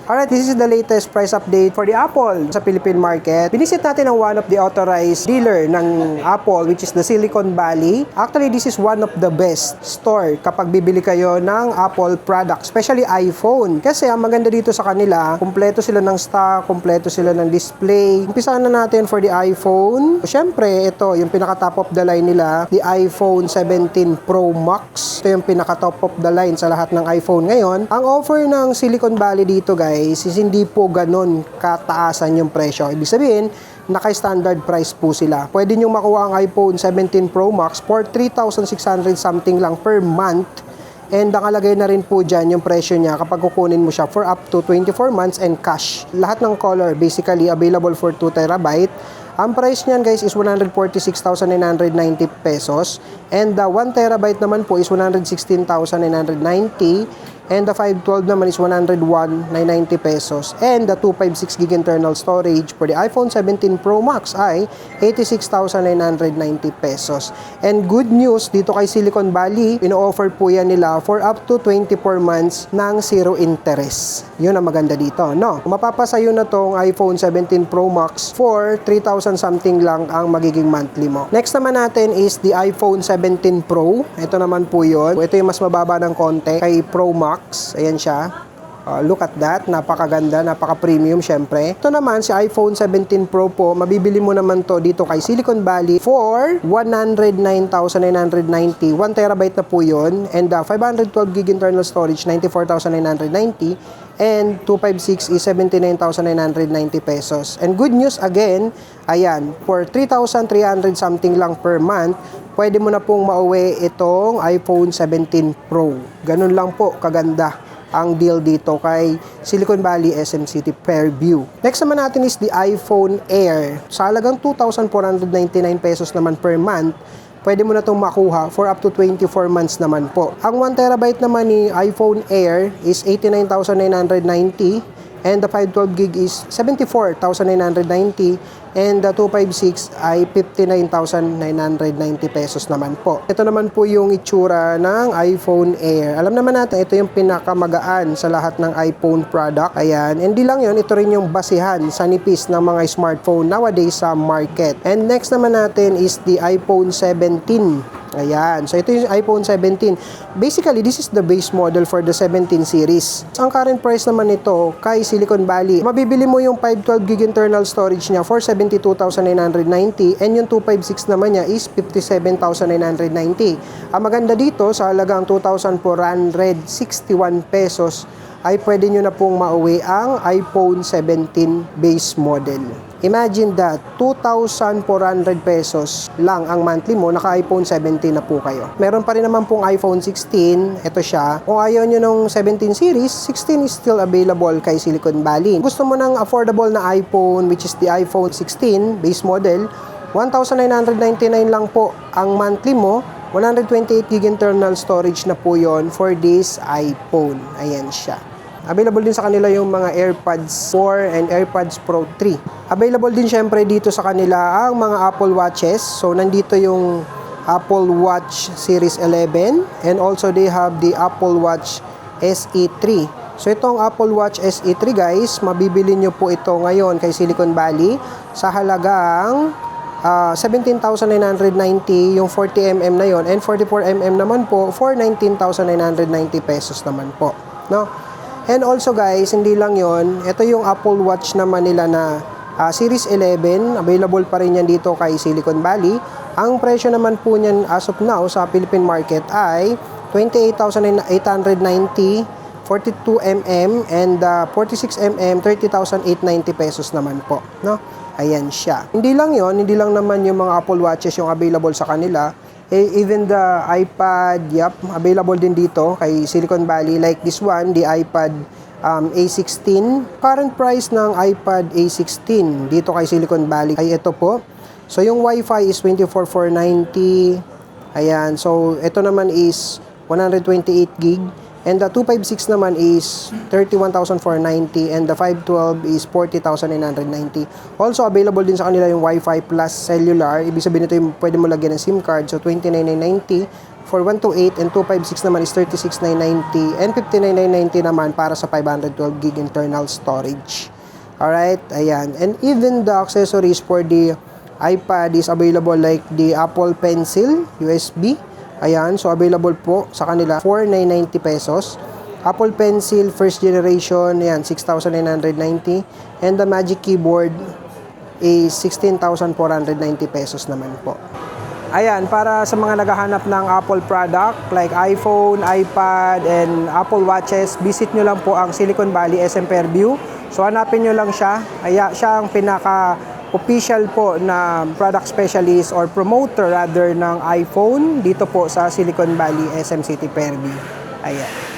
Alright, this is the latest price update for the Apple sa Philippine market. Binisit natin ang one of the authorized dealer ng Apple, which is the Silicon Valley. Actually, this is one of the best store kapag bibili kayo ng Apple product, especially iPhone. Kasi ang maganda dito sa kanila, kumpleto sila ng stock, kumpleto sila ng display. Umpisahan na natin for the iPhone. Siyempre, ito yung pinaka-top of the line nila, the iPhone 17 Pro Max. Ito yung pinaka-top of the line sa lahat ng iPhone ngayon. Ang offer ng Silicon Valley dito, guys, is hindi po ganun kataasan yung presyo. Ibig sabihin, naka-standard price po sila. Pwede nyo makuha ang iPhone 17 Pro Max for 3,600 something lang per month. And nakalagay na rin po dyan yung presyo niya kapag kukunin mo siya for up to 24 months and cash. Lahat ng color basically available for 2 terabyte. Ang price niyan, guys, is 146,990 pesos. And the 1 terabyte naman po is 116,990. And the 512 naman is 101,990 pesos. And the 256 gig internal storage for the iPhone 17 Pro Max ay 86,990 pesos. And good news, dito kay Silicon Valley, ino-offer po yan nila for up to 24 months ng zero interest. Yun ang maganda dito, no? Kung mapapasayo na tong iPhone 17 Pro Max for 3,000 something lang ang magiging monthly mo. Next naman natin is the iPhone 17 Pro. Ito naman po yun. Ito yung mas mababa ng konti kay Pro Max. Ayan siya. Look at that. Napakaganda, napaka-premium syempre. Ito naman si iPhone 17 Pro po. Mabibili mo naman to dito kay Silicon Valley for 109,990. 1 terabyte na po yun. And 512 gig internal storage, 94,990. And 256 is 79,990 pesos. And good news again, ayan, for 3,300 something lang per month, pwede mo na pong mauwi itong iPhone 17 Pro. Ganun lang po kaganda ang deal dito kay Silicon Valley SM City Fairview. Next naman natin is the iPhone Air. Sa halagang 2,499 pesos naman per month, pwede mo na itong makuha for up to 24 months naman po. Ang 1 terabyte naman ni iPhone Air is 89,990 and the 512 gig is 74,990 and the 256 ay 59,990 pesos naman po. Ito naman po yung itsura ng iPhone Air. Alam naman natin, ito yung pinakamagaan sa lahat ng iPhone product. Ayan. Hindi lang yun, ito rin yung basihan sa nipis ng mga smartphone nowadays sa market. And next naman natin is the iPhone 17. Ayan. So, ito yung iPhone 17. Basically, this is the base model for the 17 series. Ang current price naman nito kay Silicon Valley, mabibili mo yung 512 gig internal storage niya for 72,990 and yung 256 naman niya is 57,990. Ang maganda dito, sa halagang 2,461 pesos, ay pwede nyo na pong mauwi ang iPhone 17 base model. Imagine that, 2,400 pesos lang ang monthly mo, naka-iPhone 17 na po kayo. Meron pa rin naman pong iPhone 16, ito siya. Kung ayaw nyo nung 17 series, 16 is still available kay Silicon Valley. Gusto mo ng affordable na iPhone, which is the iPhone 16 base model, 1,999 lang po ang monthly mo. 128 gig internal storage na po yon for this iPhone. Ayan siya. Available din sa kanila yung mga AirPods 4 and AirPods Pro 3. Available din syempre dito sa kanila ang mga Apple Watches. So, nandito yung Apple Watch Series 11 and also they have the Apple Watch SE 3. So, itong Apple Watch SE 3 guys, mabibili nyo po ito ngayon kay Silicon Valley sa halagang 17,990 yung 40mm na yon and 44mm naman po for 19,990 pesos naman po, no? And also guys, hindi lang yon, ito yung Apple Watch naman nila na Series 11, available pa rin yan dito kay Silicon Valley. Ang presyo naman po niyan as of now sa Philippine market ay 28,890, 42mm and 46mm, 30,890 pesos naman po, no? Ayan siya. Hindi lang yon, hindi lang naman yung mga Apple Watches yung available sa kanila. Even the iPad, available din dito kay Silicon Valley. Like this one, the iPad A16. Current price ng iPad A16 dito kay Silicon Valley ay ito po. So, yung Wi-Fi is 24,490. Ayan. So, ito naman is 128 gig. And the 256 naman is 31,490 and the 512 is 40,990. Also available din sa kanila yung Wi-Fi plus cellular. Ibig sabihin nito yung pwede mo lagyan ng SIM card. So 29,990 for 128 and 256 naman is 36,990 and 59,990 naman para sa 512 gig internal storage. Alright, ayan. And even the accessories for the iPad is available like the Apple Pencil USB. Ayan, so available po sa kanila 4,990 pesos. Apple Pencil first generation, ayan, 6,990 and the Magic Keyboard is 16,490 pesos naman po. Ayan, para sa mga naghahanap ng Apple product like iPhone, iPad, and Apple Watches, visit nyo lang po ang Silicon Valley SM Fairview. So hanapin nyo lang siya. Ayan, siya ang pinaka-official po na product specialist or promoter rather ng iPhone dito po sa Silicon Valley SM City Fairview. Ayan.